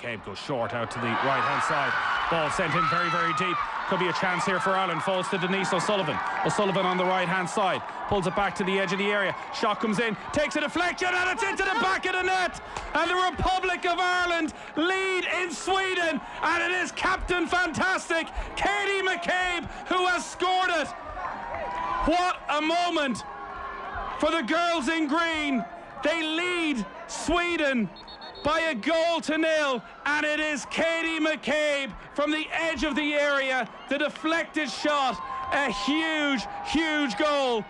McCabe goes short out to the right-hand side. Ball sent in very, very deep. Could be a chance here for Ireland. Falls to Denise O'Sullivan. O'Sullivan on the right-hand side. Pulls it back to the edge of the area. Shot comes in. Takes a deflection and it's into the back of the net. And the Republic of Ireland lead in Sweden. And it is Captain Fantastic, Katie McCabe, who has scored it. What a moment for the girls in green. They lead Sweden by 1-0, and it is Katie McCabe from the edge of the area. The deflected shot, a huge, huge goal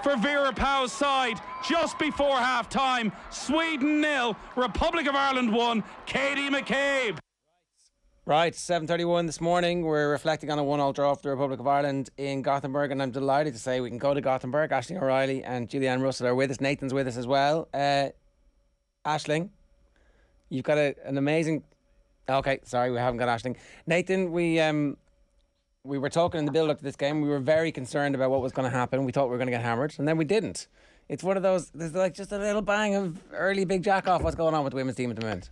for Vera Pauw's side just before half-time. Sweden 0, Republic of Ireland 1, Katie McCabe. Right, 7:31 this morning. We're reflecting on a 1-1 draw for the Republic of Ireland in Gothenburg, and I'm delighted to say we can go to Gothenburg. Aisling O'Reilly and Julianne Russell are with us. Nathan's with us as well. Aisling, you've got an amazing... Okay, sorry, we haven't got Aisling. Nathan, we were talking in the build-up to this game. We were very concerned about what was going to happen. We thought we were going to get hammered, and then we didn't. It's one of those, there's like just a little bang of early big jack-off. What's going on with the women's team at the moment?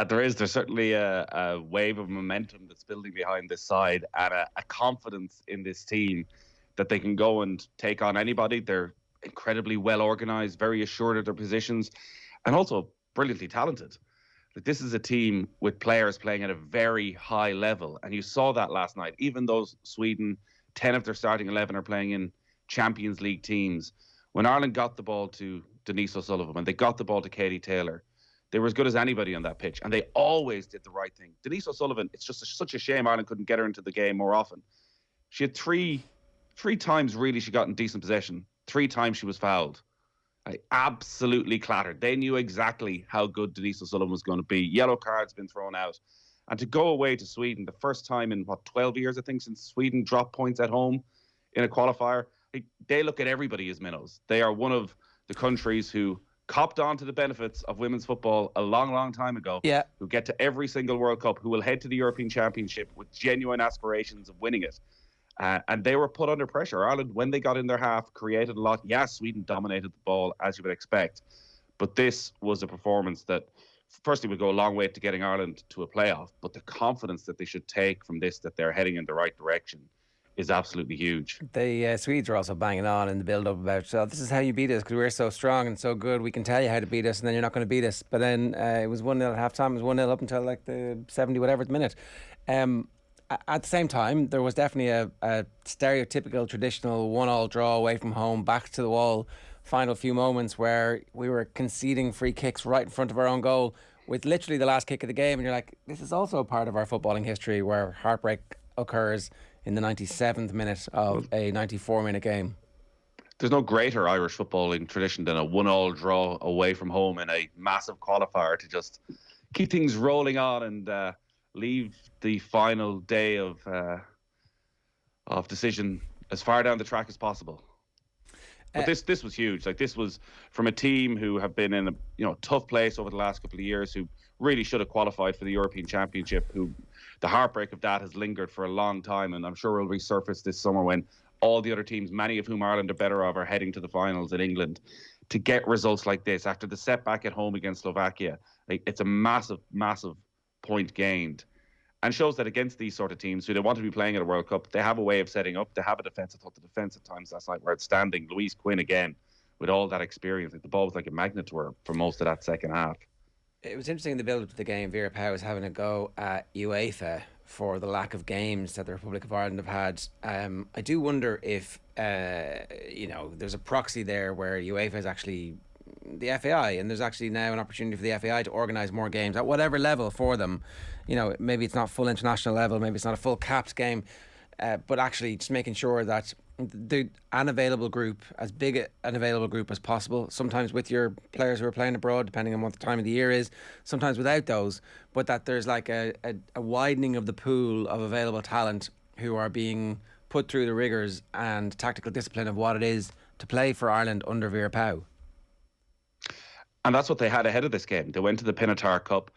There's certainly a wave of momentum that's building behind this side, and a confidence in this team that they can go and take on anybody. They're incredibly well organised, very assured of their positions, and also brilliantly talented. Like, this is a team with players playing at a very high level, and you saw that last night. Even though Sweden, 10 of their starting 11 are playing in Champions League teams, when Ireland got the ball to Denise O'Sullivan, when they got the ball to Katie Taylor, they were as good as anybody on that pitch, and they always did the right thing. Denise O'Sullivan, it's just such a shame Ireland couldn't get her into the game more often. She had three times really she got in decent possession. 3 times she was fouled. Absolutely clattered. They knew exactly how good Denise O'Sullivan was going to be. Yellow cards been thrown out. And to go away to Sweden, the first time in, 12 years, I think, since Sweden dropped points at home in a qualifier, they look at everybody as minnows. They are one of the countries who copped on to the benefits of women's football a long, long time ago, who get to every single World Cup, who will head to the European Championship with genuine aspirations of winning it. And they were put under pressure. Ireland, when they got in their half, created a lot. Yeah, Sweden dominated the ball, as you would expect. But this was a performance that, firstly, would go a long way to getting Ireland to a playoff. But the confidence that they should take from this, that they're heading in the right direction, is absolutely huge. The Swedes are also banging on in the build-up about, so this is how you beat us, because we're so strong and so good. We can tell you how to beat us, and then you're not going to beat us. But then it was 1-0 at half-time. It was 1-0 up until like the 70-whatever minute. At the same time, there was definitely a stereotypical, traditional 1-1 draw away from home, back to the wall, final few moments where we were conceding free kicks right in front of our own goal with literally the last kick of the game. And you're like, this is also a part of our footballing history where heartbreak occurs in the 97th minute of a 94-minute game. There's no greater Irish footballing tradition than a 1-1 draw away from home in a massive qualifier to just keep things rolling on and leave the final day of decision as far down the track as possible. But this was huge. Like, this was from a team who have been in a tough place over the last couple of years, who really should have qualified for the European Championship, who the heartbreak of that has lingered for a long time, and I'm sure will resurface this summer when all the other teams, many of whom Ireland are better of, are heading to the finals in England. To get results like this after the setback at home against Slovakia, it's a massive, massive point gained, and shows that against these sort of teams who they want to be playing at a World Cup, they have a way of setting up. They have a defence. I thought the defence at times last night were outstanding. Louise Quinn again, with all that experience, the ball was like a magnet to her for most of that second half. It was interesting in the build-up to the game. Vera Pauw was having a go at UEFA for the lack of games that the Republic of Ireland have had. I do wonder if there's a proxy there where UEFA is actually the FAI, and there's actually now an opportunity for the FAI to organise more games at whatever level for them. Maybe it's not full international level, maybe it's not a full capped game, but actually just making sure that an available group, as big an available group as possible, sometimes with your players who are playing abroad, depending on what the time of the year is, sometimes without those, but that there's like a widening of the pool of available talent who are being put through the rigours and tactical discipline of what it is to play for Ireland under Vera Pauw. And that's what they had ahead of this game. They went to the Pinatar Cup.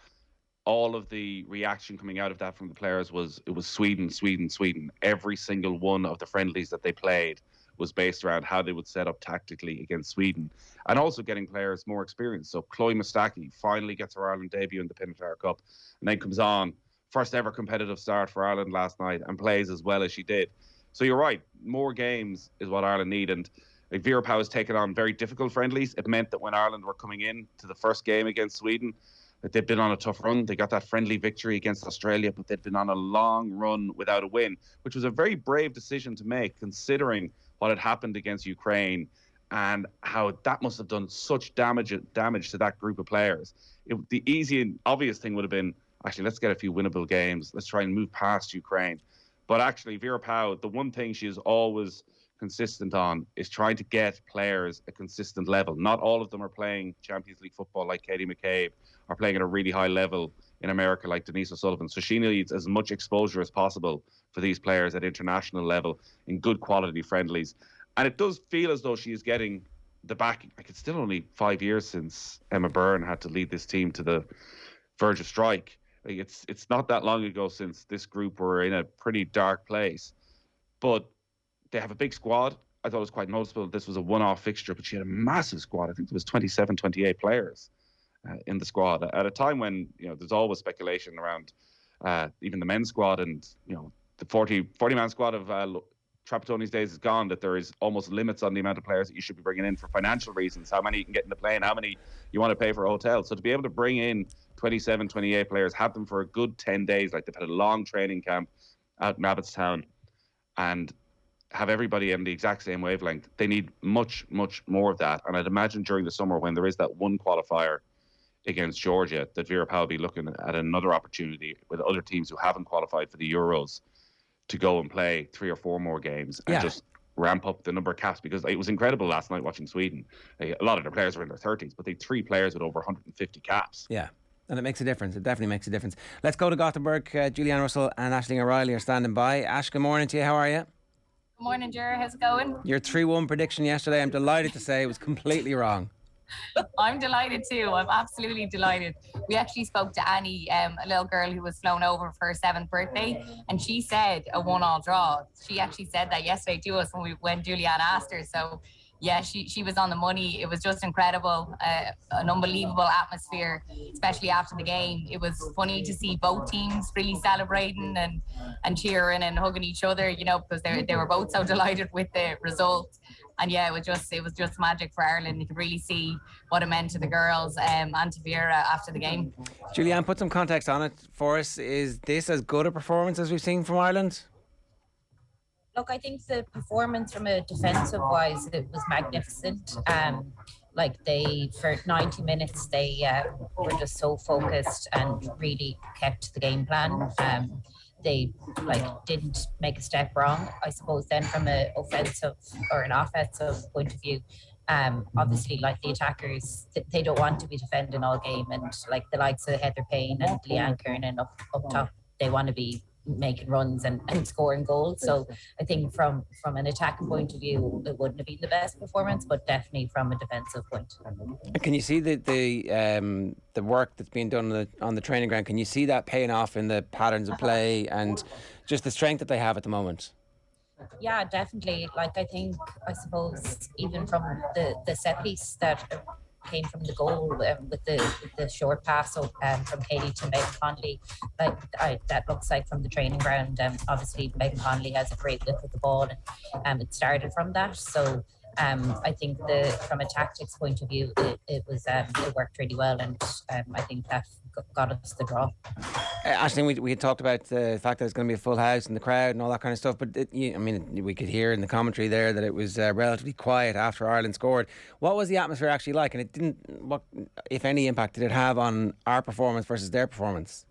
All of the reaction coming out of that from the players was, it was Sweden, Sweden, Sweden. Every single one of the friendlies that they played was based around how they would set up tactically against Sweden, and also getting players more experienced. So Chloe Mustaki finally gets her Ireland debut in the Pinatar Cup, and then comes on, first ever competitive start for Ireland last night, and plays as well as she did. So you're right, more games is what Ireland need. And like, Vera Pauw has taken on very difficult friendlies. It meant that when Ireland were coming in to the first game against Sweden, that they'd been on a tough run. They got that friendly victory against Australia, but they'd been on a long run without a win, which was a very brave decision to make, considering what had happened against Ukraine and how that must have done such damage to that group of players. The easy and obvious thing would have been, actually, let's get a few winnable games. Let's try and move past Ukraine. But actually, Vera Pauw, the one thing she is always consistent on is trying to get players a consistent level. Not all of them are playing Champions League football like Katie McCabe, are playing at a really high level in America like Denise O'Sullivan. So she needs as much exposure as possible for these players at international level in good quality friendlies. And it does feel as though she is getting the back. Like, it's still only 5 years since Emma Byrne had to lead this team to the verge of strike. Like, it's not that long ago since this group were in a pretty dark place. But they have a big squad. I thought it was quite noticeable. This was a one-off fixture, but she had a massive squad. I think there was 27, 28 players in the squad at a time when, you know, there's always speculation around even the men's squad, and, you know, the 40-man squad of Trapattoni's days is gone, that there is almost limits on the amount of players that you should be bringing in for financial reasons, how many you can get in the plane, how many you want to pay for a hotel. So to be able to bring in 27, 28 players, have them for a good 10 days, like they've had a long training camp out in Abbottstown, and have everybody in the exact same wavelength, they need much, much more of that. And I'd imagine during the summer, when there is that one qualifier against Georgia, that Vera Pauw will be looking at another opportunity with other teams who haven't qualified for the Euros to go and play 3 or 4 more games and just ramp up the number of caps, because it was incredible last night watching Sweden. A lot of their players were in their 30s, but they had 3 players with over 150 caps. Yeah. And it makes a difference. It definitely makes a difference. Let's go to Gothenburg. Julianne Russell and Aisling O'Reilly are standing by. Ash, good morning to you. How are you? Good morning, Ger. How's it going? Your 3-1 prediction yesterday, I'm delighted to say, was completely wrong. I'm delighted too. I'm absolutely delighted. We actually spoke to Annie, a little girl who was flown over for her 7th birthday, and she said a 1-1 draw. She actually said that yesterday to us when Julianne asked her. So yeah, she was on the money. It was just incredible, an unbelievable atmosphere, especially after the game. It was funny to see both teams really celebrating and cheering and hugging each other, you know, because they were both so delighted with the result. And yeah, it was just magic for Ireland. You could really see what it meant to the girls and to Vera after the game. Julianne, put some context on it for us. Is this as good a performance as we've seen from Ireland? Look, I think the performance from a defensive wise, it was magnificent. For 90 minutes, they were just so focused and really kept the game plan. They didn't make a step wrong. I suppose then from an offensive or an offensive point of view, obviously the attackers, they don't want to be defending all game, and the likes of Heather Payne and Leanne Kernan up top, they want to be making runs and scoring goals. So I think from an attacking point of view, it wouldn't have been the best performance, but definitely from a defensive point. Can you see the work that's being done on the training ground? Can you see that paying off in the patterns of play and just the strength that they have at the moment? Yeah, definitely. I suppose even from the set piece that came from the goal with the short pass from Katie to Megan Connolly, that looks like from the training ground. Obviously Megan Connolly has a great look at the ball, and it started from that. So I think from a tactics point of view, it worked really well, and I think that got us the draw. Aisling, we had talked about the fact that it's going to be a full house and the crowd and all that kind of stuff, but we could hear in the commentary there that it was relatively quiet after Ireland scored. What was the atmosphere actually like, and what, if any, impact did it have on our performance versus their performance?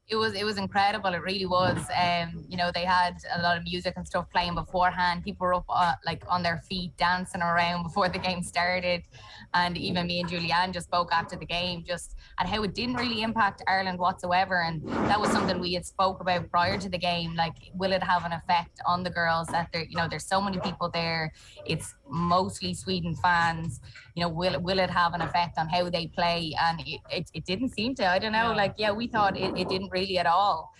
It was incredible. It really was. They had a lot of music and stuff playing beforehand. People were up on their feet dancing around before the game started, and even me and Julianne just spoke after the game just at how it didn't really impact Ireland whatsoever. And that was something we had spoke about prior to the game. Will it have an effect on the girls that there's so many people there? It's mostly Sweden fans. Will it have an effect on how they play? And it didn't seem to. I don't know. We thought it didn't really really at all,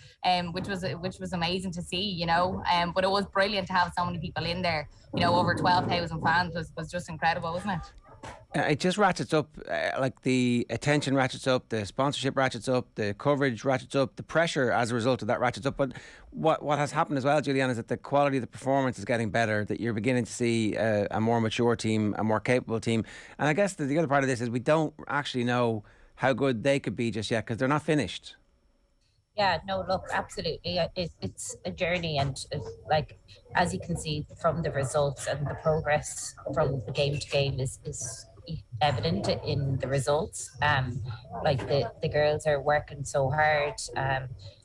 which was amazing to see, you know. But it was brilliant to have so many people in there. You know, over 12,000 fans was just incredible, wasn't it? It just ratchets up, like the attention ratchets up, the sponsorship ratchets up, the coverage ratchets up, the pressure as a result of that ratchets up. But what has happened as well, Julianne, is that the quality of the performance is getting better, that you're beginning to see a more mature team, a more capable team. And I guess the other part of this is we don't actually know how good they could be just yet because they're not finished. Yeah, no, look, absolutely. It's a journey, and like, as you can see from the results and the progress from the game to game is evident in the results. Like the girls are working so hard.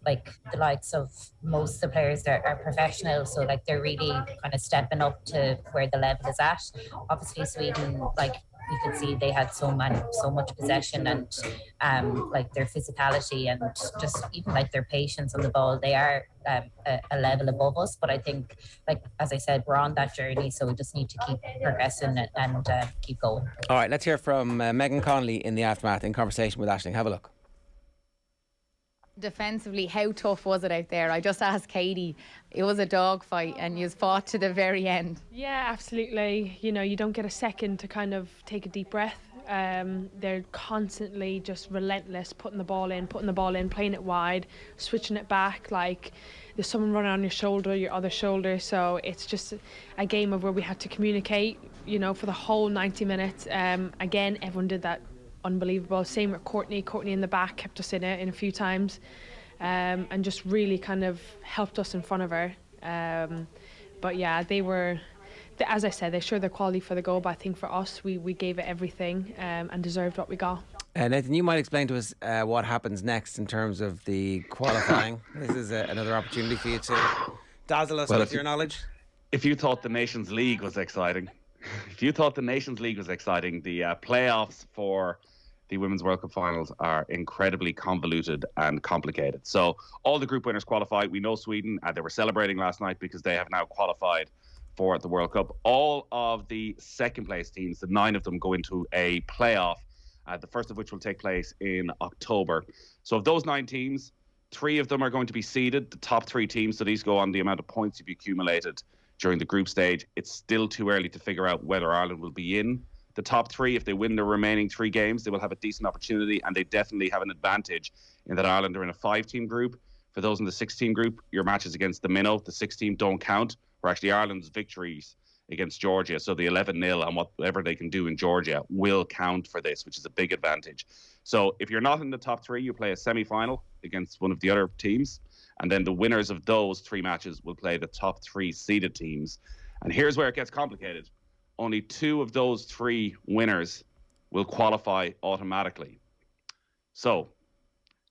Like the likes of most of the players are professional, so like they're really kind of stepping up to where the level is at. Obviously, Sweden, like, you could see they had so much possession, and like their physicality and just even like their patience on the ball, they are a level above us. But I think, like, as I said, we're on that journey, so we just need to keep progressing and keep going. All right, let's hear from Megan Connolly in the aftermath in conversation with Aisling. Have a look. Defensively, how tough was it out there? I just asked Katie. It was a dogfight, and you fought to the very end. Yeah, absolutely. You know, you don't get a second to kind of take a deep breath. They're constantly just relentless, putting the ball in, playing it wide, switching it back. Like, there's someone running on your shoulder, your other shoulder. So it's just a game of where we had to communicate, you know, for the whole 90 minutes. Again, everyone did that. Unbelievable. Same with Courtney in the back, kept us in it in a few times, and just really kind of helped us in front of her. But yeah, they were, as I said, they showed their quality for the goal, but I think for us, we gave it everything, and deserved what we got. Nathan, you might explain to us what happens next in terms of the qualifying. This is another opportunity for you to dazzle us with your knowledge. If you thought the Nations League was exciting, the playoffs for the Women's World Cup finals are incredibly convoluted and complicated. So all the group winners qualify. We know Sweden, they were celebrating last night because they have now qualified for the World Cup. All of the second place teams, the 9 of them, go into a playoff, the first of which will take place in October. So of those 9 teams, 3 of them are going to be seeded, the top 3 teams. So these go on the amount of points you've accumulated during the group stage. It's still too early to figure out whether Ireland will be in the top 3. If they win the remaining 3 games, they will have a decent opportunity, and they definitely have an advantage in that Ireland are in a 5-team group. For those in the 6-team group, your matches against the minnow, the 6-team, don't count. Or actually, Ireland's victories against Georgia, so the 11-0 and whatever they can do in Georgia will count for this, which is a big advantage. So if you're not in the top 3, you play a semi-final against one of the other teams, and then the winners of those 3 matches will play the top 3 seeded teams. And here's where it gets complicated. Only 2 of those 3 winners will qualify automatically. So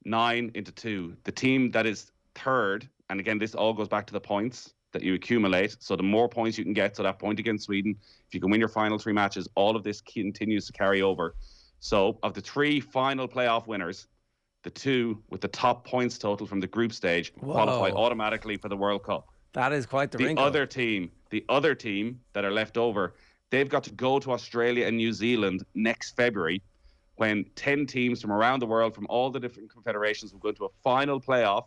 9 into 2. The team that is third, and again, this all goes back to the points that you accumulate. So the more points you can get, so that point against Sweden, if you can win your final 3 matches, all of this continues to carry over. So of the 3 final playoff winners, the 2 with the top points total from the group stage qualify automatically for the World Cup. That is quite the wrinkle. The other team that are left over, they've got to go to Australia and New Zealand next February, when 10 teams from around the world, from all the different confederations, will go into a final playoff,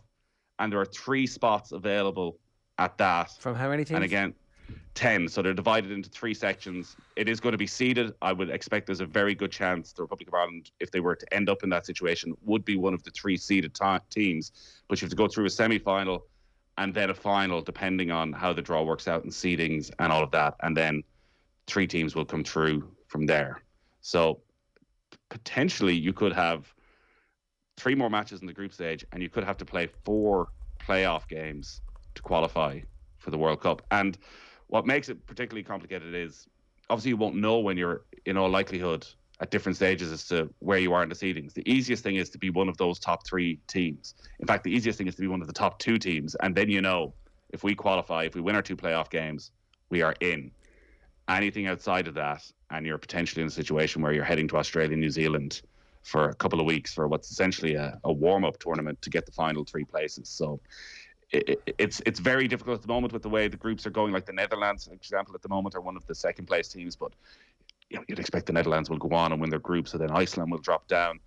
and there are 3 spots available at that. From how many teams? And again, 10. So they're divided into 3 sections. It is going to be seeded. I would expect there's a very good chance the Republic of Ireland, if they were to end up in that situation, would be one of the 3 seeded teams. But you have to go through a semi-final and then a final, depending on how the draw works out in seedings and all of that. And then 3 teams will come through from there. So potentially you could have 3 more matches in the group stage, and you could have to play 4 playoff games to qualify for the World Cup. And what makes it particularly complicated is, obviously you won't know when you're, in all likelihood, at different stages as to where you are in the seedings. The easiest thing is to be one of those top 3 teams. In fact, the easiest thing is to be one of the top 2 teams. And then you know, if we qualify, if we win our 2 playoff games, we are in. Anything outside of that, and you're potentially in a situation where you're heading to Australia and New Zealand for a couple of weeks for what's essentially a warm-up tournament to get the final 3 places. So it's very difficult at the moment with the way the groups are going. Like the Netherlands, for example, at the moment are one of the second-place teams, but you'd expect the Netherlands will go on and win their group, so then Iceland will drop down.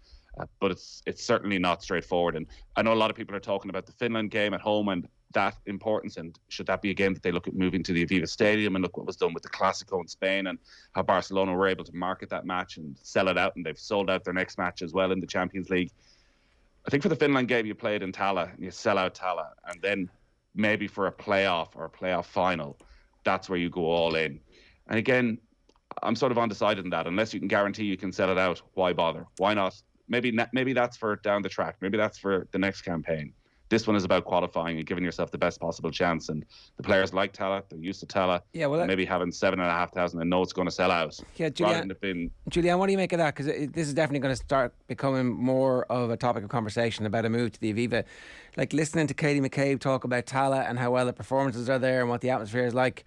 But it's certainly not straightforward. And I know a lot of people are talking about the Finland game at home and that importance, and should that be a game that they look at moving to the Aviva Stadium, and look what was done with the Clásico in Spain and how Barcelona were able to market that match and sell it out, and they've sold out their next match as well in the Champions League. I think for the Finland game, you played in Tala, and you sell out Tala, and then maybe for a playoff or a playoff final, that's where you go all in. And again, I'm sort of undecided on that. Unless you can guarantee you can sell it out, why bother? Why not? Maybe that's for down the track. Maybe that's for the next campaign. This one is about qualifying and giving yourself the best possible chance. And the players like Tala, they're used to Tala. Yeah, well, maybe having 7,500 and know it's going to sell out. Yeah, Julianne, what do you make of that? Because this is definitely going to start becoming more of a topic of conversation about a move to the Aviva. Like listening to Katie McCabe talk about Tala and how well the performances are there and what the atmosphere is like.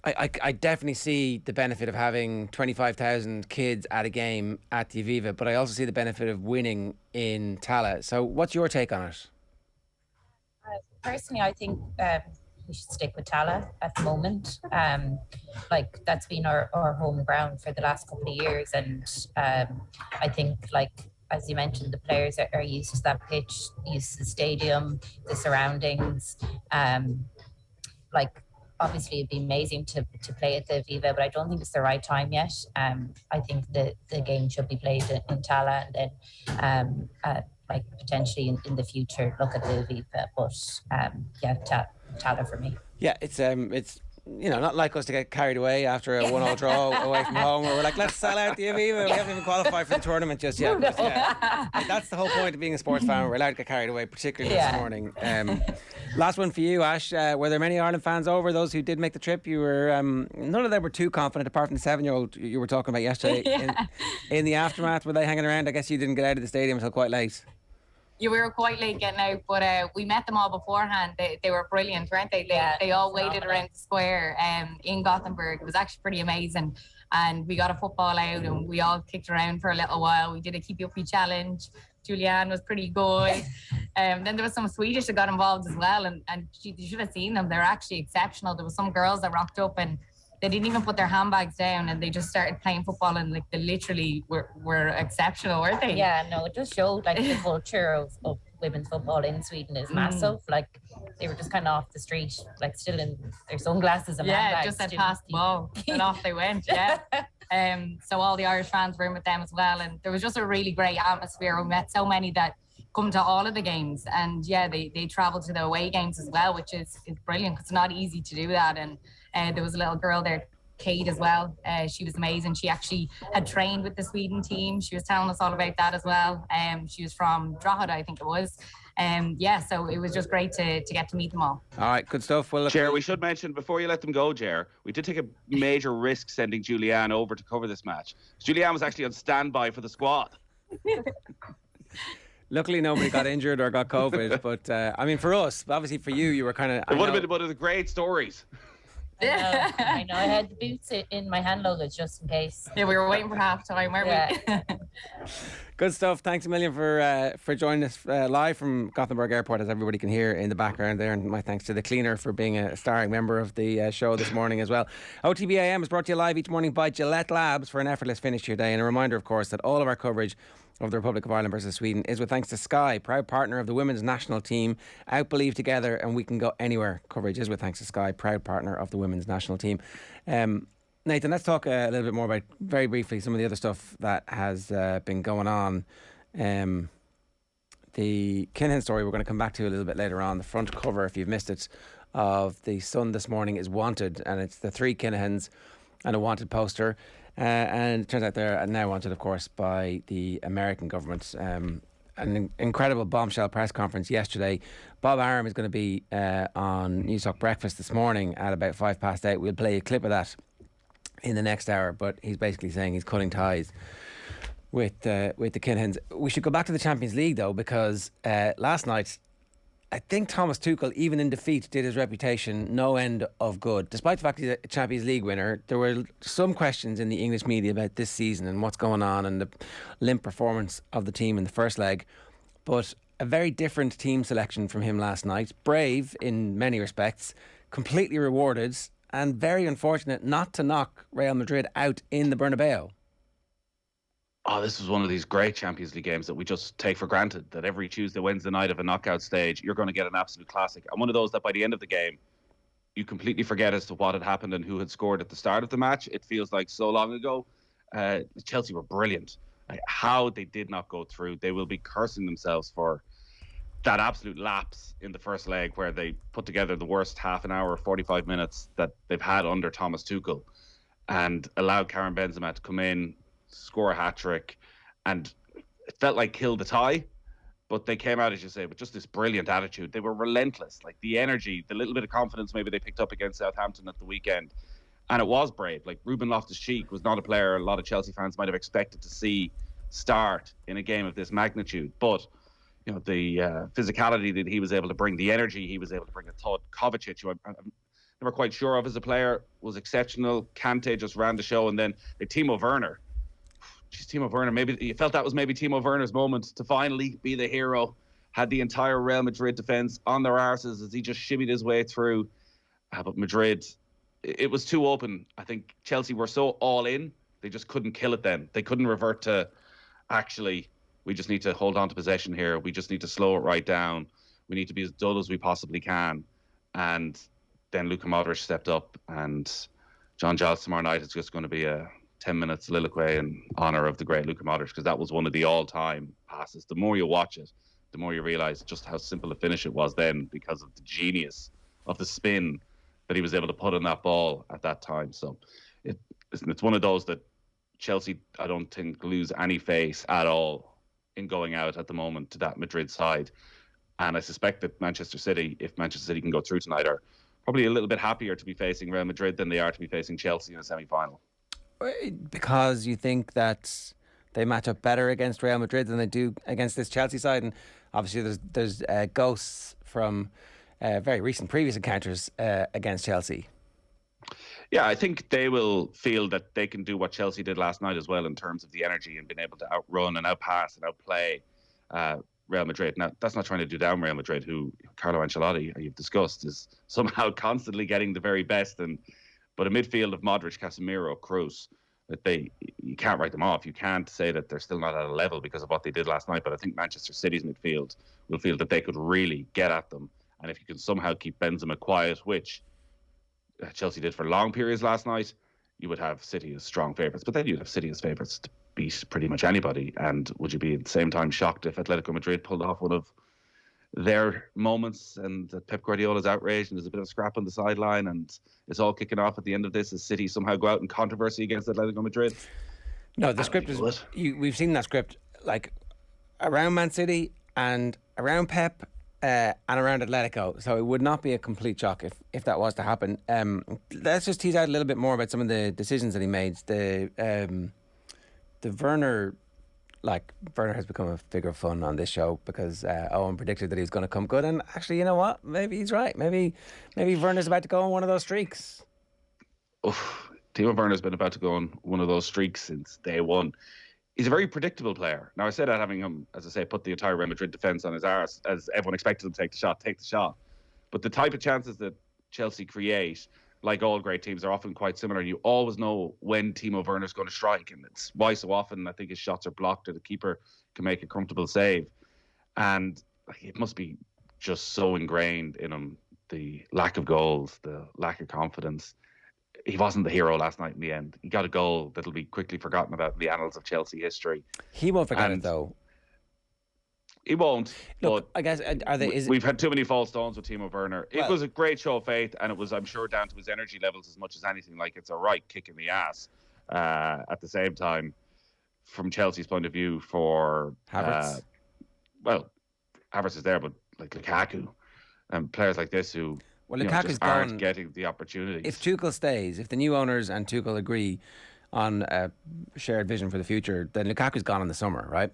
I definitely see the benefit of having 25,000 kids at a game at the Aviva, but I also see the benefit of winning in Tala. So what's your take on it? Personally, I think we should stick with Tala at the moment. Like that's been our home ground for the last couple of years, and I think, like as you mentioned, the players are used to that pitch, used to the stadium, the surroundings. Like obviously it'd be amazing to play at the Aviva, but I don't think it's the right time yet. I think the game should be played in Tala, and then like potentially in the future look at the Aviva. But yeah, Tala for me. Yeah, it's not like us to get carried away after a 1-1 draw away from home, where we're like, let's sell out the Aviva. We haven't even qualified for the tournament just yet. But, yeah, that's the whole point of being a sports fan. We're allowed to get carried away, particularly this morning. Last one for you, Ash. Were there many Ireland fans over? Those who did make the trip, you were none of them were too confident, apart from the 7-year-old you were talking about yesterday. In the aftermath, were they hanging around? I guess you didn't get out of the stadium until quite late. Yeah, we were quite late getting out, but we met them all beforehand. They were brilliant, weren't they? They all waited around the square in Gothenburg. It was actually pretty amazing. And we got a football out and we all kicked around for a little while. We did a keep uppy challenge. Julianne was pretty good. Then there was some Swedish that got involved as well. And you should have seen them. They're actually exceptional. There was some girls that rocked up and they didn't even put their handbags down and they just started playing football, and like they literally were exceptional, weren't they? Yeah, no, it just showed like the culture of women's football in Sweden is massive. Like they were just kind of off the street, like still in their sunglasses and handbags. Just had passed the ball and off they went. Yeah. So all the Irish fans were in with them as well, and there was just a really great atmosphere. We met so many that come to all of the games, and they travel to the away games as well, which is brilliant because it's not easy to do that. And there was a little girl there, Kate, as well. She was amazing. She actually had trained with the Sweden team. She was telling us all about that as well. She was from Drogheda, I think it was. So it was just great to get to meet them all. All right, good stuff. Well, Ger, we should mention before you let them go, Ger, we did take a major risk sending Julianne over to cover this match. Julianne was actually on standby for the squad. Luckily, nobody got injured or got COVID. But I mean, for us, obviously for you, you were kind of. It would have been one of the great stories. I know. I had the boots in my hand luggage just in case. Yeah, we were waiting for half time, weren't we? Good stuff. Thanks a million for joining us live from Gothenburg Airport, as everybody can hear in the background there. And my thanks to the cleaner for being a starring member of the show this morning as well. OTB AM is brought to you live each morning by Gillette Labs for an effortless finish to your day. And a reminder, of course, that all of our coverage of the Republic of Ireland versus Sweden is with thanks to Sky, proud partner of the women's national team. Out, believe together, and we can go anywhere. Coverage is with thanks to Sky, proud partner of the women's national team. Nathan, let's talk a little bit more about, very briefly, some of the other stuff that has been going on. The Kinahan story we're going to come back to a little bit later on. The front cover, if you've missed it, of the Sun this morning is wanted, and it's the three Kinahans and a wanted poster. And it turns out they're now wanted, of course, by the American government. An incredible bombshell press conference yesterday. Bob Arum is going to be on Newstalk Breakfast this morning at about 8:05. We'll play a clip of that in the next hour, but he's basically saying he's cutting ties with the Kinahans. We should go back to the Champions League though, because last night I think Thomas Tuchel, even in defeat, did his reputation no end of good. Despite the fact he's a Champions League winner, there were some questions in the English media about this season and what's going on and the limp performance of the team in the first leg. But a very different team selection from him last night. Brave in many respects, completely rewarded, and very unfortunate not to knock Real Madrid out in the Bernabeu. Oh, this was one of these great Champions League games that we just take for granted, that every Tuesday, Wednesday night of a knockout stage, you're going to get an absolute classic. And one of those that by the end of the game, you completely forget as to what had happened and who had scored at the start of the match. It feels like so long ago. Chelsea were brilliant. Like, how they did not go through. They will be cursing themselves for that absolute lapse in the first leg where they put together the worst half an hour, 45 minutes that they've had under Thomas Tuchel and allowed Karim Benzema to come in, score a hat-trick, and it felt like kill the tie. But they came out, as you say, with just this brilliant attitude. They were relentless. Like the energy, the little bit of confidence maybe they picked up against Southampton at the weekend. And it was brave. Like Ruben Loftus-Cheek was not a player a lot of Chelsea fans might have expected to see start in a game of this magnitude. But, you know, the physicality that he was able to bring, the energy he was able to bring. I thought Kovacic, who I'm never quite sure of as a player, was exceptional. Kante just ran the show. And then Timo Werner. Geez, Timo Werner, maybe you felt that was maybe Timo Werner's moment to finally be the hero. Had the entire Real Madrid defence on their arses as he just shimmied his way through. But Madrid, it was too open. I think Chelsea were so all in, they just couldn't kill it then. They couldn't revert to, actually, we just need to hold on to possession here. We just need to slow it right down. We need to be as dull as we possibly can. And then Luka Modric stepped up, and John Giles tomorrow night is just going to be a 10-minute soliloquy in honour of the great Luka Modric, because that was one of the all-time passes. The more you watch it, the more you realise just how simple a finish it was then, because of the genius of the spin that he was able to put on that ball at that time. So it's one of those that Chelsea, I don't think, lose any face at all in going out at the moment to that Madrid side. And I suspect that Manchester City, if Manchester City can go through tonight, are probably a little bit happier to be facing Real Madrid than they are to be facing Chelsea in a semi-final. Because you think that they match up better against Real Madrid than they do against this Chelsea side, and obviously there's ghosts from very recent previous encounters against Chelsea. Yeah, I think they will feel that they can do what Chelsea did last night as well in terms of the energy and being able to outrun and outpass and outplay Real Madrid. Now, that's not trying to do down Real Madrid, who Carlo Ancelotti, you've discussed, is somehow constantly getting the very best. But a midfield of Modric, Casemiro, Kroos, you can't write them off. You can't say that they're still not at a level because of what they did last night. But I think Manchester City's midfield will feel that they could really get at them. And if you can somehow keep Benzema quiet, which Chelsea did for long periods last night, you would have City as strong favourites. But then you'd have City as favourites to beat pretty much anybody. And would you be at the same time shocked if Atletico Madrid pulled off one of their moments and Pep Guardiola's outraged and there's a bit of scrap on the sideline and it's all kicking off at the end of this as City somehow go out in controversy against Atletico Madrid? No, the script is... we've seen that script like around Man City and around Pep and around Atletico, so it would not be a complete shock if that was to happen. Let's just tease out a little bit more about some of the decisions that he made. The Werner... Like, Werner has become a figure of fun on this show because Owen predicted that he was going to come good, and actually, you know what? Maybe he's right. Maybe Werner's about to go on one of those streaks. Timo Werner's been about to go on one of those streaks since day one. He's a very predictable player. Now, I said that having him, as I say, put the entire Real Madrid defence on his arse, as everyone expected him to take the shot. But the type of chances that Chelsea create, like all great teams, are often quite similar. You always know when Timo Werner's going to strike, and it's why so often I think his shots are blocked or the keeper can make a comfortable save. And it must be just so ingrained in him, the lack of goals, the lack of confidence. He wasn't the hero last night in the end. He got a goal that'll be quickly forgotten about in the annals of Chelsea history. He won't forget it, though. He won't. Look, but I guess we've had too many false dawns with Timo Werner. It Well, was a great show of faith, and it was, I'm sure, down to his energy levels as much as anything. Like, it's a right kick in the ass. At the same time, from Chelsea's point of view, for Havertz. Havertz is there, but like Lukaku and players like this who Lukaku's just aren't gone. getting the opportunities. If Tuchel stays, if the new owners and Tuchel agree on a shared vision for the future, then Lukaku's gone in the summer, right?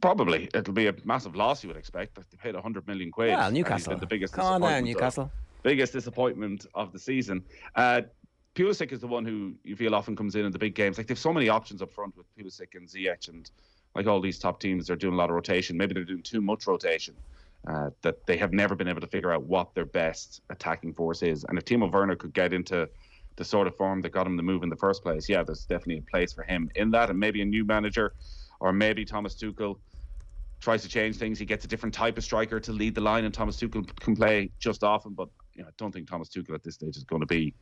Probably. It'll be a massive loss, you would expect. They paid 100 million quid. Well, And he's Newcastle. been the biggest Come on disappointment now, Newcastle. biggest disappointment of the season. Pulisic is the one who you feel often comes in the big games. Like, they've so many options up front with Pulisic and Ziyech, and like all these top teams, they're doing a lot of rotation. Maybe they're doing too much rotation, that they have never been able to figure out what their best attacking force is. And if Timo Werner could get into the sort of form that got him the move in the first place, yeah, there's definitely a place for him in that, and maybe a new manager, or maybe Thomas Tuchel tries to change things. He gets a different type of striker to lead the line, and Thomas Tuchel can play just often. But I don't think Thomas Tuchel at this stage is going to be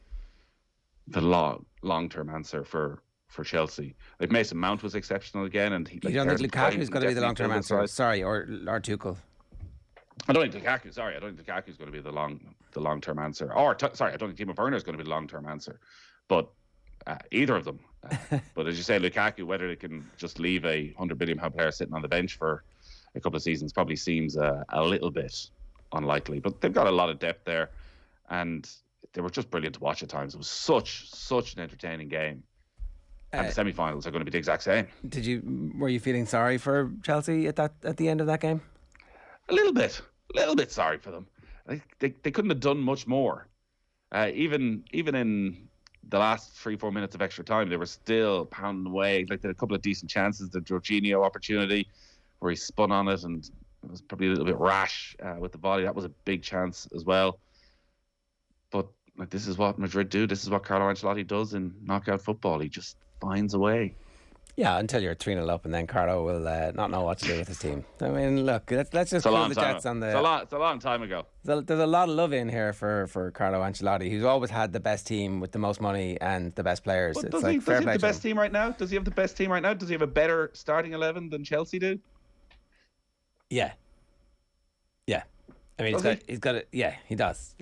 the long-term answer for Chelsea. Like Mason Mount was exceptional again, and you don't think Lukaku's going to be the long-term answer? Sorry, or Tuchel. I don't think Lukaku's going to be the long-term answer. Or I don't think Timo Werner is going to be the long-term answer. But either of them. But as you say, Lukaku, whether they can just leave a £100 billion player sitting on the bench for a couple of seasons probably seems a little bit unlikely. But they've got a lot of depth there, and they were just brilliant to watch at times. It was such an entertaining game. And the semi-finals are going to be the exact same. Were you feeling sorry for Chelsea at the end of that game? A little bit sorry for them. They couldn't have done much more. Even in the last 3-4 minutes of extra time, they were still pounding away. Like, they had a couple of decent chances. The Jorginho opportunity where he spun on it, and it was probably a little bit rash with the volley. That was a big chance as well. But this is what Madrid do. This is what Carlo Ancelotti does in knockout football. He just finds a way. Yeah, until you're 3-0 up, and then Carlo will not know what to do with his team. I mean, look, let's just put the Jets on the... It's a long time ago. There's a lot of love in here for Carlo Ancelotti, who's always had the best team with the most money and the best players. But does he have the best team right now? Does he have the best team right now? Does he have a better starting 11 than Chelsea do? Yeah. I mean, he's got it. Yeah, he does.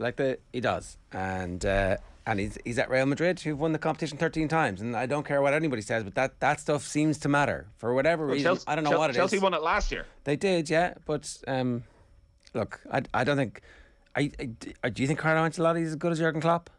He does. And he's at Real Madrid, who've won the competition 13 times. And I don't care what anybody says, but that stuff seems to matter for whatever reason. I don't know what it is. Chelsea won it last year. They did, yeah. But look, I don't think. Do you think Carlo Ancelotti is as good as Jurgen Klopp?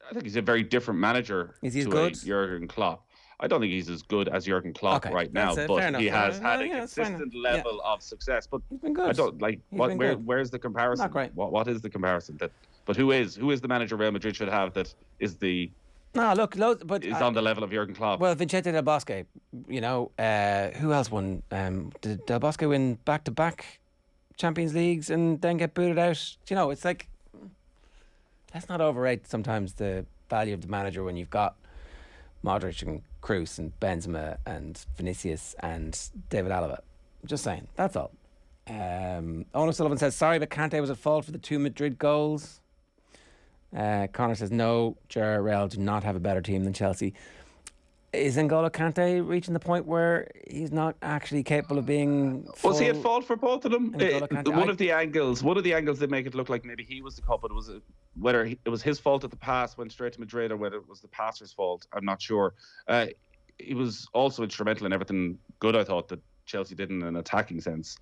I think he's a very different manager to Jurgen Klopp. I don't think he's as good as Jurgen Klopp right now, but he has had a consistent level of success. But he's been good. I don't like where's the comparison? Not great. What is the comparison? But who is the manager Real Madrid should have that is the on the level of Jurgen Klopp? Well, Vicente Del Bosque, who else won? Did Del Bosque win back-to-back Champions Leagues and then get booted out? It's like, let's not overrate sometimes the value of the manager when you've got Modric and Kroos and Benzema and Vinicius and David Alaba. I'm just saying, that's all. Owen O'Sullivan says, sorry, but Kante was at fault for the 2 Madrid goals. Connor says, no, Real do not have a better team than Chelsea. Is N'Golo Kante reaching the point where he's not actually capable of being Was he at fault for both of them? One of the angles that make it look like maybe he was the culprit was whether it was his fault that the pass went straight to Madrid or whether it was the passer's fault. I'm not sure. He was also instrumental in everything good, I thought, that Chelsea did in an attacking sense.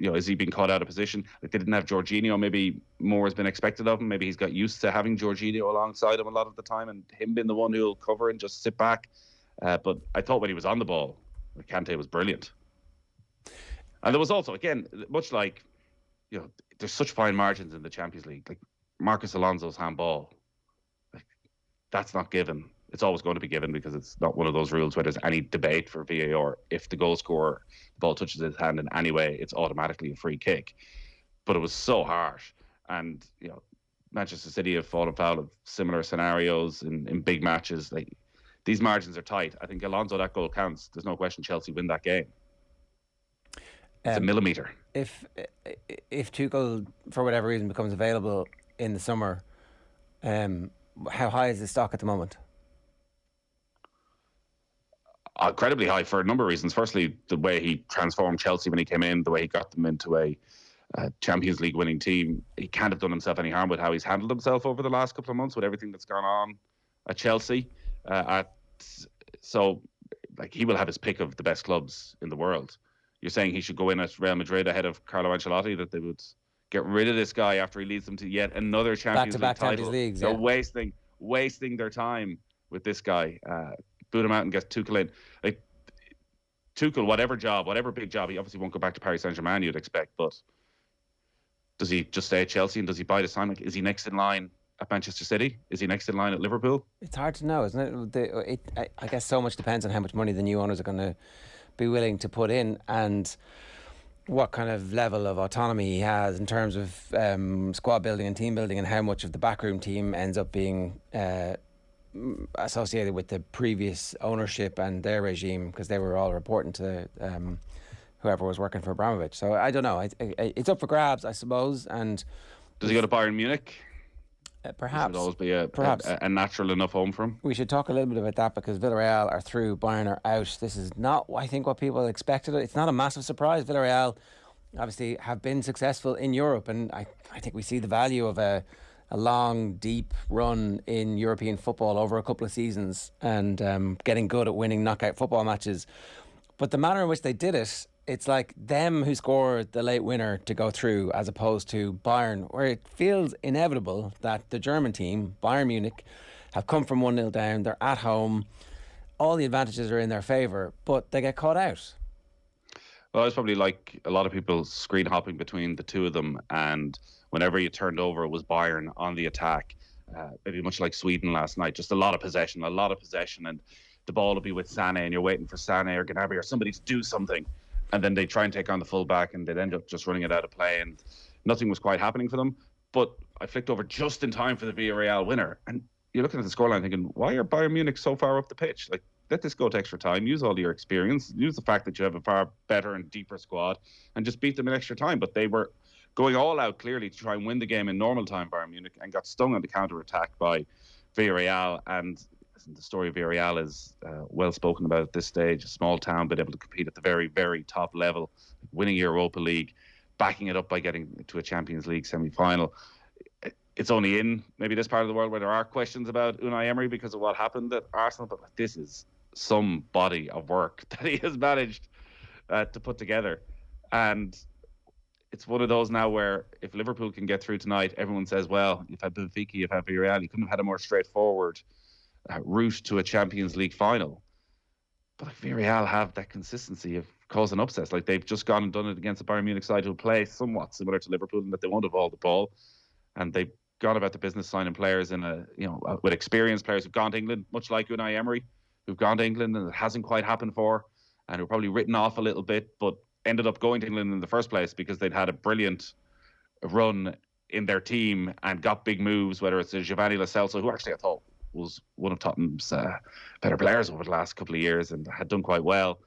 Is he being caught out of position? Like, they didn't have Jorginho. Maybe more has been expected of him. Maybe he's got used to having Jorginho alongside him a lot of the time and him being the one who'll cover and just sit back. But I thought when he was on the ball, Kante was brilliant. And there was also, again, much like, there's such fine margins in the Champions League. Like Marcus Alonso's handball, that's not given. It's always going to be given because it's not one of those rules where there's any debate for VAR. If the goal scorer, the ball touches his hand in any way, it's automatically a free kick. But it was so harsh. And, Manchester City have fallen foul of similar scenarios in big matches. Like, these margins are tight. I think Alonso, that goal counts. There's no question Chelsea win that game. It's a millimetre. If Tuchel, for whatever reason, becomes available in the summer, how high is his stock at the moment? Incredibly high for a number of reasons. Firstly, the way he transformed Chelsea when he came in, the way he got them into a Champions League winning team. He can't have done himself any harm with how he's handled himself over the last couple of months with everything that's gone on at Chelsea. So he will have his pick of the best clubs in the world. You're saying he should go in at Real Madrid ahead of Carlo Ancelotti, that they would get rid of this guy after he leads them to yet another Champions League title. Champions Leagues, They're wasting their time with this guy. Boot him out and get Tuchel in. Like, Tuchel, whatever big job, he obviously won't go back to Paris Saint-Germain, you'd expect, but does he just stay at Chelsea and does he bide his time? Like, is he next in line at Manchester City? Is he next in line at Liverpool? It's hard to know, isn't it? I guess so much depends on how much money the new owners are going to be willing to put in. And what kind of level of autonomy he has in terms of squad building and team building, and how much of the backroom team ends up being associated with the previous ownership and their regime, because they were all reporting to whoever was working for Abramovich. So I don't know. It's up for grabs, I suppose. And does he go to Bayern Munich? Perhaps. This would always be a natural enough home for him. We should talk a little bit about that, because Villarreal are through, Bayern are out. This is not, I think, what people expected. It's not a massive surprise. Villarreal obviously have been successful in Europe, and I think we see the value of a long, deep run in European football over a couple of seasons, and getting good at winning knockout football matches. But the manner in which they did it, it's like them who scored the late winner to go through, as opposed to Bayern, where it feels inevitable that the German team, Bayern Munich, have come from 1-0 down. They're at home. All the advantages are in their favour, but they get caught out. Well, it's probably like a lot of people screen hopping between the two of them, and whenever you turned over, it was Bayern on the attack. Maybe much like Sweden last night, just a lot of possession, and the ball will be with Sané, and you're waiting for Sané or Gnabry or somebody to do something. And then they try and take on the fullback, and they'd end up just running it out of play, and nothing was quite happening for them. But I flicked over just in time for the Villarreal winner, and you're looking at the scoreline thinking, why are Bayern Munich so far up the pitch? Like, let this go to extra time, use all your experience, use the fact that you have a far better and deeper squad, and just beat them in extra time. But they were going all out clearly to try and win the game in normal time, Bayern Munich, and got stung on the counter-attack by Villarreal. And the story of Villarreal is well spoken about at this stage. A small town, but able to compete at the very, very top level, winning Europa League, backing it up by getting to a Champions League semi-final. It's only in maybe this part of the world where there are questions about Unai Emery because of what happened at Arsenal, but this is some body of work that he has managed to put together. And it's one of those now where if Liverpool can get through tonight, everyone says, well, you've had Benfica, you've had Villarreal, you couldn't have had a more straightforward route to a Champions League final. But like, Villarreal have that consistency of causing upsets. Like, they've just gone and done it against the Bayern Munich side who play somewhat similar to Liverpool in that they won't have all the ball, and they've gone about the business signing players with experienced players who've gone to England, much like Unai Emery, who've gone to England and it hasn't quite happened for, and who are probably written off a little bit, but ended up going to England in the first place because they'd had a brilliant run in their team and got big moves, whether it's Giovanni Lo Celso, who actually I thought was one of Tottenham's better players over the last couple of years and had done quite well.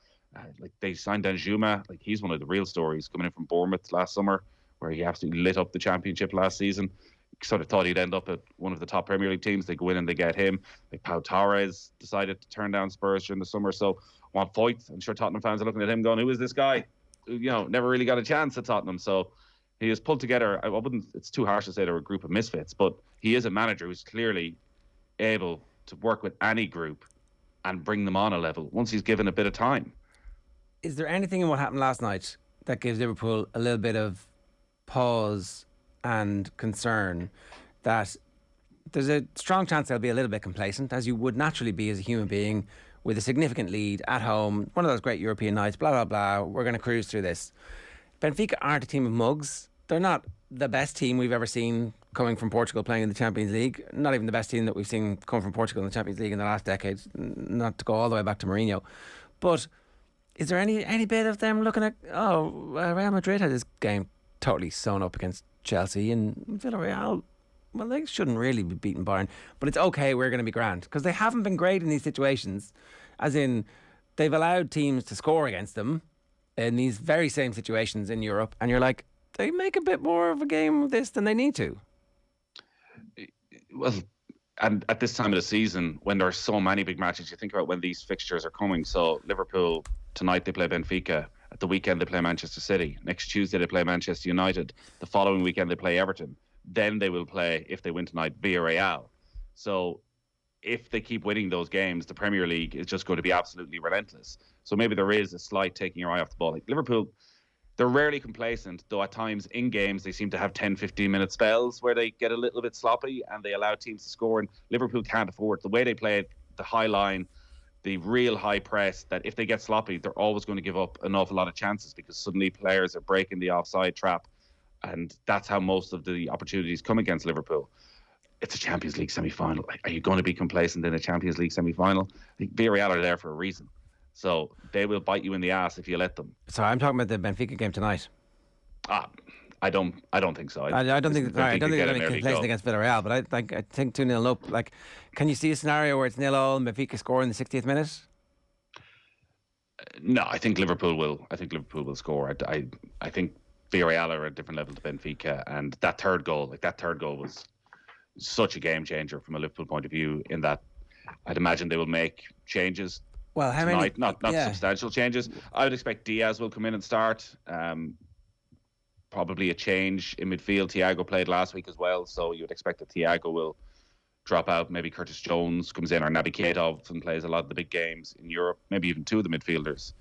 Like, they signed Danjuma, like, he's one of the real stories, coming in from Bournemouth last summer, where he absolutely lit up the Championship last season. Sort of thought he'd end up at one of the top Premier League teams. They go in and they get him. Like, Pau Torres decided to turn down Spurs during the summer, so want Foyth. I'm sure Tottenham fans are looking at him going, who is this guy? Who, never really got a chance at Tottenham. So he has pulled together, it's too harsh to say they're a group of misfits, but he is a manager who's clearly able to work with any group and bring them on a level once he's given a bit of time. Is there anything in what happened last night that gives Liverpool a little bit of pause and concern that there's a strong chance they'll be a little bit complacent, as you would naturally be as a human being with a significant lead at home, one of those great European nights, blah, blah, blah, we're going to cruise through this. Benfica aren't a team of mugs. They're not the best team we've ever seen coming from Portugal playing in the Champions League. Not even the best team that we've seen come from Portugal in the Champions League in the last decade, not to go all the way back to Mourinho. But is there any bit of them looking at, Real Madrid had this game totally sewn up against Chelsea, and Villarreal, well, they shouldn't really be beating Bayern, but it's okay, we're going to be grand, because they haven't been great in these situations, as in they've allowed teams to score against them in these very same situations in Europe, and you're like, they make a bit more of a game of this than they need to. Well, and at this time of the season, when there are so many big matches, you think about when these fixtures are coming. So Liverpool, tonight they play Benfica. At the weekend they play Manchester City. Next Tuesday they play Manchester United. The following weekend they play Everton. Then they will play, if they win tonight, Villarreal. So if they keep winning those games, the Premier League is just going to be absolutely relentless. So maybe there is a slight taking your eye off the ball. Like Liverpool, they're rarely complacent, though at times in games they seem to have 10, 15-minute spells where they get a little bit sloppy and they allow teams to score. And Liverpool can't afford the way they play the high line, the real high press, that if they get sloppy, they're always going to give up an awful lot of chances because suddenly players are breaking the offside trap. And that's how most of the opportunities come against Liverpool. It's a Champions League semi-final. Are you going to be complacent in a Champions League semi-final? I think Villarreal are there for a reason. So they will bite you in the ass if you let them. So I'm talking about the Benfica game tonight. I don't think so. I don't think there's any complacent against Villarreal, but I think 2-0 up. Like, can you see a scenario where it's 0-0 and Benfica score in the 60th minute? No, I think Liverpool will. I think Liverpool will score. I think Villarreal are at a different level to Benfica, and that third goal was such a game changer from a Liverpool point of view. In that, I'd imagine they will make changes. Well, how tonight. many? Not substantial changes. I would expect Diaz will come in and start. Probably a change in midfield. Thiago played last week as well, so you would expect that Thiago will drop out. Maybe Curtis Jones comes in, or Naby Keita often plays a lot of the big games in Europe. Maybe even two of the midfielders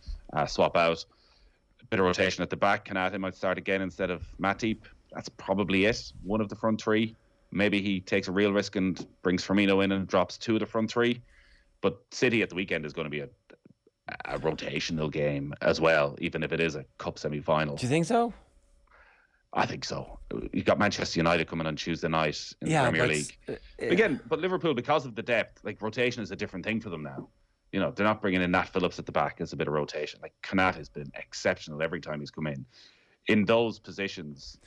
swap out. A bit of rotation at the back. Kanate might start again instead of Matip. That's probably it. One of the front three. Maybe he takes a real risk and brings Firmino in and drops two of the front three. But City at the weekend is going to be a rotational game as well, even if it is a cup semi-final. Do you think so? I think so. You've got Manchester United coming on Tuesday night in the Premier League. Again, but Liverpool, because of the depth, like rotation is a different thing for them now. You know, they're not bringing in Nat Phillips at the back as a bit of rotation. Like, Kanat has been exceptional every time he's come in. In those positions,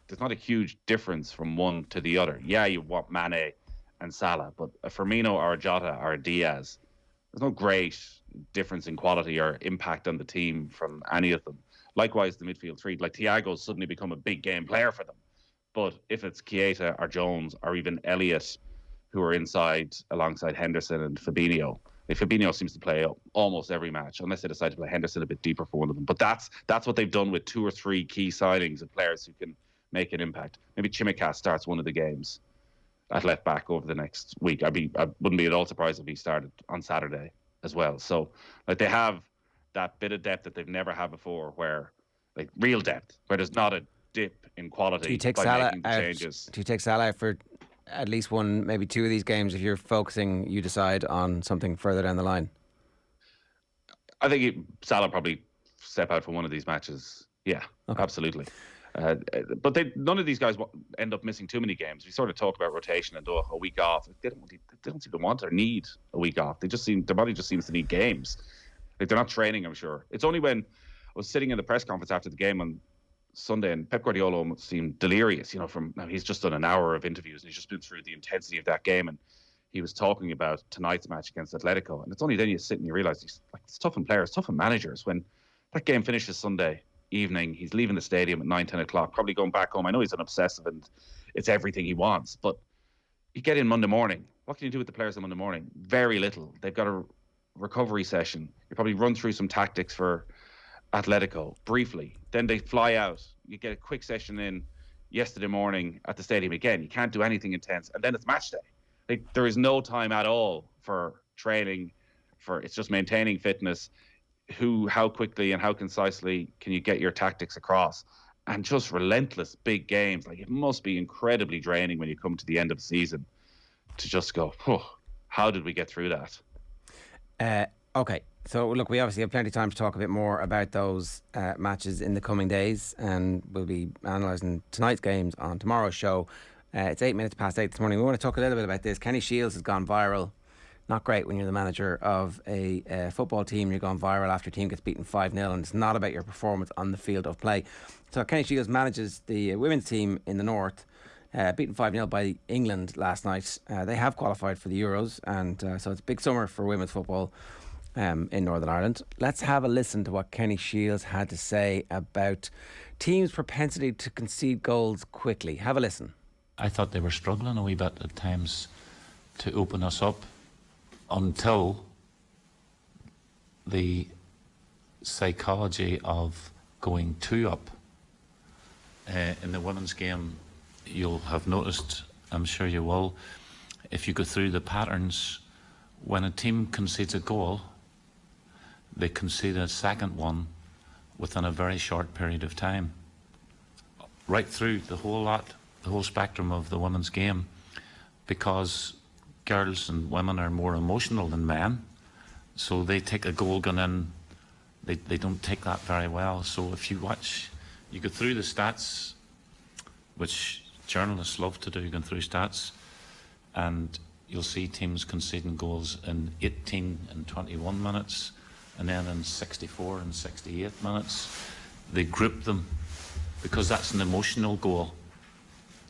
there's not a huge difference from one to the other. Yeah, you want Mane and Salah, but a Firmino or a Jota or a Diaz, there's no great difference in quality or impact on the team from any of them. Likewise, the midfield three, like Thiago's suddenly become a big game player for them. But if it's Keita or Jones or even Elliott, who are inside alongside Henderson and Fabinho, Fabinho seems to play almost every match, unless they decide to play Henderson a bit deeper for one of them. But that's what they've done with two or three key signings of players who can make an impact. Maybe Chimikas starts one of the games at left back over the next week. I wouldn't be at all surprised if he started on Saturday as well. So, like, they have that bit of depth that they've never had before, where, like, real depth, where there's not a dip in quality. Do you take by Salah making the out? Changes. Do you take Salah out for at least one, maybe two of these games if you're focusing, you decide on something further down the line? I think Salah probably step out for one of these matches. Yeah, okay. Absolutely. But none of these guys end up missing too many games. We sort of talk about rotation and a week off. They don't seem to want or need a week off. Their body just seems to need games. Like, they're not training, I'm sure. It's only when I was sitting in the press conference after the game on Sunday, and Pep Guardiola almost seemed delirious. You know, he's just done an hour of interviews and he's just been through the intensity of that game, and he was talking about tonight's match against Atletico. And it's only then you sit and you realise it's tough on players, tough on managers. When that game finishes Sunday evening, he's leaving the stadium at 9-10 o'clock, probably going back home. I know he's an obsessive and it's everything he wants, but you get in Monday morning. What can you do with the players on Monday morning? Very little. They've got a recovery session. You probably run through some tactics for Atletico briefly. Then they fly out. You get a quick session in yesterday morning at the stadium again. You can't do anything intense, and then it's match day. Like, there is no time at all for training. It's just maintaining fitness. How quickly and how concisely can you get your tactics across? And just relentless big games. Like, it must be incredibly draining when you come to the end of the season to just go, how did we get through that? Okay, so look, we obviously have plenty of time to talk a bit more about those matches in the coming days, and we'll be analysing tonight's games on tomorrow's show. It's 8 minutes past 8 this morning. We want to talk a little bit about this. Kenny Shiels has gone viral. Not great when you're the manager of a football team. You're gone viral after your team gets beaten 5-0, and it's not about your performance on the field of play. So Kenny Shiels manages the women's team in the north, beaten 5-0 by England last night. They have qualified for the Euros, and so it's a big summer for women's football in Northern Ireland. Let's have a listen to what Kenny Shiels had to say about teams' propensity to concede goals quickly. Have a listen. I thought they were struggling a wee bit at times to open us up until the psychology of going 2 up. In the women's game, you'll have noticed, I'm sure you will, if you go through the patterns, when a team concedes a goal, they concede a second one within a very short period of time. Right through the whole spectrum of the women's game, because girls and women are more emotional than men, so they take a goal gun in, they don't take that very well. So if you go through the stats, which journalists love to do, going through stats, and you'll see teams conceding goals in 18 and 21 minutes, and then in 64 and 68 minutes, they grouped them because that's an emotional goal.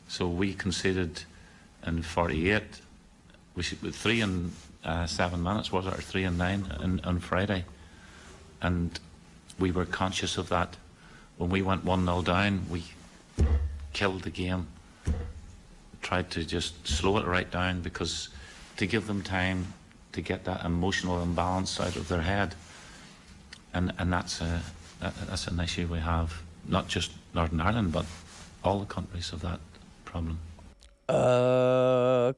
So we conceded in 48. We should with 3 and 7 minutes, was it, or 3 and 9 on Friday, and we were conscious of that. When we went 1-0 down, we killed the game, tried to just slow it right down, because to give them time to get that emotional imbalance out of their head, and that's an issue we have, not just Northern Ireland, but all the countries have that problem.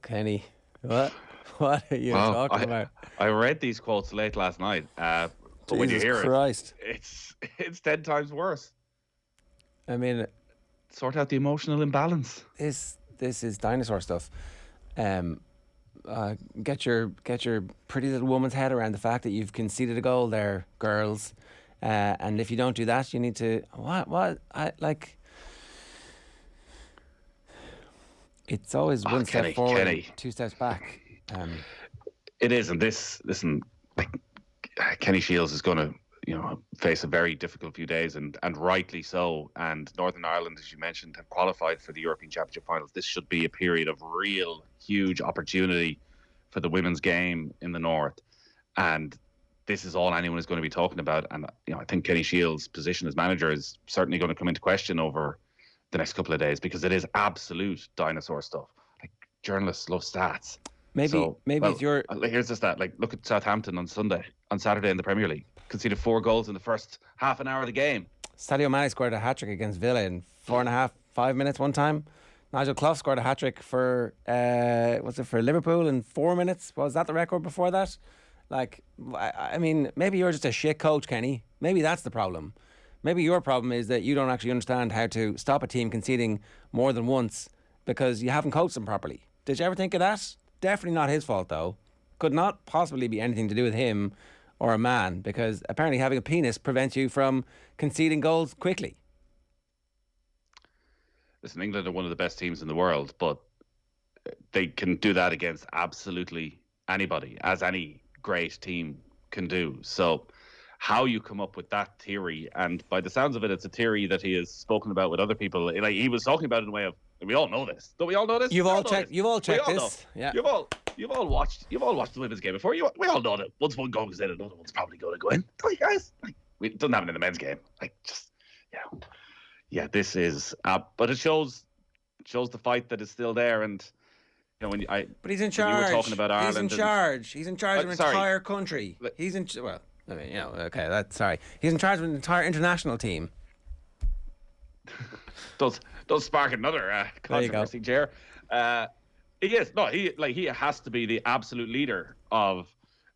Kenny, what are you talking about? I read these quotes late last night, but when you hear Christ. it's 10 times worse. I mean, sort out the emotional imbalance. This is dinosaur stuff. Get your pretty little woman's head around the fact that you've conceded a goal there, girls. And if you don't do that, you need to it's always one step forward, and 2 steps back. It is, and listen, Kenny Shiels is going to, face a very difficult few days, and rightly so. And Northern Ireland, as you mentioned, have qualified for the European Championship finals. This should be a period of real huge opportunity for the women's game in the north, and this is all anyone is going to be talking about. And I think Kenny Shiels' position as manager is certainly going to come into question over the next couple of days, because it is absolute dinosaur stuff. Like, journalists love stats. It's your. Here's the stat. Like, look at Southampton on Saturday in the Premier League. Conceded 4 goals in the first half an hour of the game. Sadio Mane scored a hat-trick against Villa in 5 minutes one time. Nigel Clough scored a hat-trick for Liverpool in 4 minutes. Was that the record before that? I mean, maybe you're just a shit coach, Kenny. Maybe that's the problem. Maybe your problem is that you don't actually understand how to stop a team conceding more than once because you haven't coached them properly. Did you ever think of that? Definitely not his fault, though. Could not possibly be anything to do with him or a man, because apparently having a penis prevents you from conceding goals quickly. Listen, England are one of the best teams in the world, but they can do that against absolutely anybody, as any great team can do. So how you come up with that theory, and by the sounds of it, it's a theory that he has spoken about with other people. Like, he was talking about it in a way of, we all know this. Don't we all know this? You've all checked this. Yeah. You've all watched the women's game before. We all know that once one goal goes in, another one's probably going to go in. Don't you guys? It doesn't happen in the men's game. This is. But it shows the fight that is still there. And but he's in charge. You were talking about Ireland. He's in charge. He's in charge of an entire country. He's in. Well, I mean, okay. He's in charge of an entire international team. Does spark another controversy, Jer. He is. No, he has to be the absolute leader of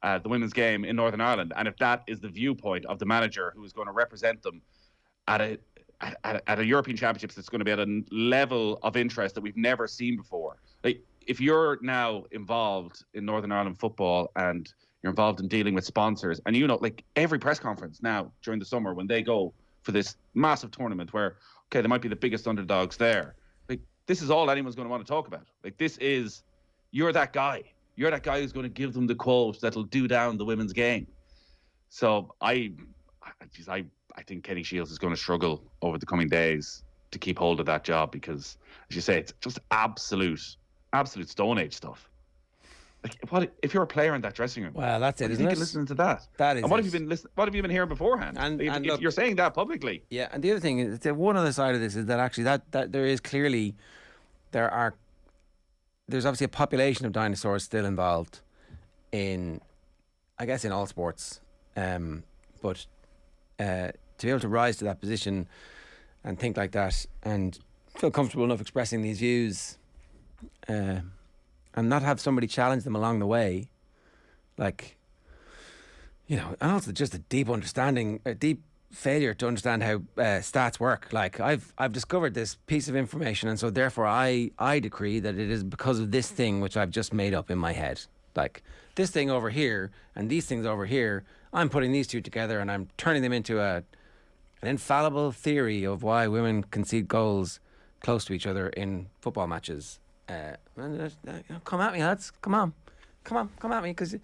the women's game in Northern Ireland. And if that is the viewpoint of the manager who is going to represent them at a European Championships that's going to be at a level of interest that we've never seen before. Like, if you're now involved in Northern Ireland football and you're involved in dealing with sponsors, and every press conference now during the summer when they go for this massive tournament where, okay, they might be the biggest underdogs there. This is all anyone's going to want to talk about. You're that guy. You're that guy who's going to give them the quote that'll do down the women's game. So I think Kenny Shiels is going to struggle over the coming days to keep hold of that job, because, as you say, it's just absolute Stone Age stuff. What if you're a player in that dressing room? Well, that's it, isn't it? Listening to that. That is. And what have you been listening? What have you been hearing beforehand? And if you're saying that publicly. Yeah, and the other thing is, the one other side of this is that actually that there is clearly there's obviously a population of dinosaurs still involved in all sports, but to be able to rise to that position and think like that and feel comfortable enough expressing these views, and not have somebody challenge them along the way, and also just a deep failure to understand how stats work. I've discovered this piece of information, and so therefore I decree that it is because of this thing which I've just made up in my head. This thing over here and these things over here, I'm putting these two together and I'm turning them into an infallible theory of why women concede goals close to each other in football matches. Come at me, lads. Come on at me, because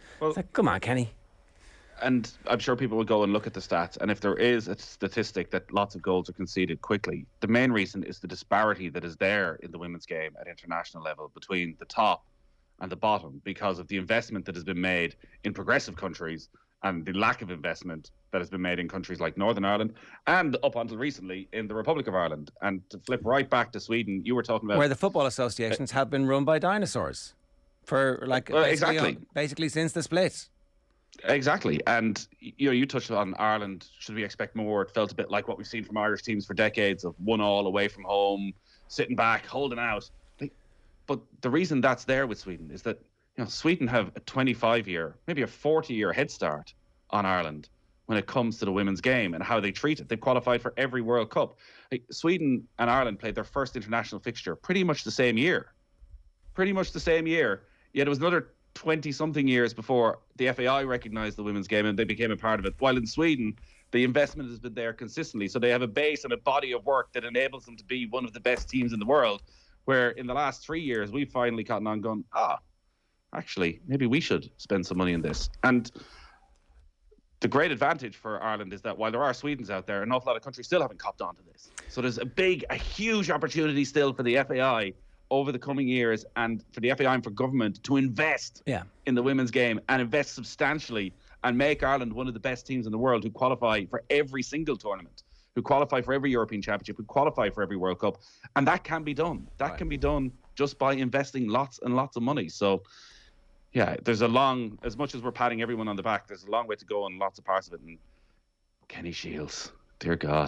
come on, Kenny. And I'm sure people will go and look at the stats. And if there is a statistic that lots of goals are conceded quickly, the main reason is the disparity that is there in the women's game at international level between the top and the bottom, because of the investment that has been made in progressive countries and the lack of investment that has been made in countries like Northern Ireland and up until recently in the Republic of Ireland. And to flip right back to Sweden, you were talking about... Where the football associations have been run by dinosaurs for basically since the split. Exactly. And you touched on Ireland. Should we expect more? It felt a bit like what we've seen from Irish teams for decades of 1-1 away from home, sitting back, holding out. But the reason that's there with Sweden is that Sweden have a 25-year, maybe a 40-year head start on Ireland when it comes to the women's game and how they treat it. They've qualified for every World Cup. Sweden and Ireland played their first international fixture pretty much the same year. Yet it was another 20-something years before the FAI recognised the women's game and they became a part of it. While in Sweden, the investment has been there consistently. So they have a base and a body of work that enables them to be one of the best teams in the world, where in the last 3 years, we've finally gotten on going, actually, maybe we should spend some money on this. And the great advantage for Ireland is that while there are Swedens out there, an awful lot of countries still haven't copped on to this. So there's a huge opportunity still for the FAI over the coming years, and for the FAI and for government to invest in the women's game and invest substantially and make Ireland one of the best teams in the world who qualify for every single tournament, who qualify for every European Championship, who qualify for every World Cup. And that can be done. That can be done just by investing lots and lots of money. So, yeah, there's as much as we're patting everyone on the back, there's a long way to go on lots of parts of it. And Kenny Shiels, dear God.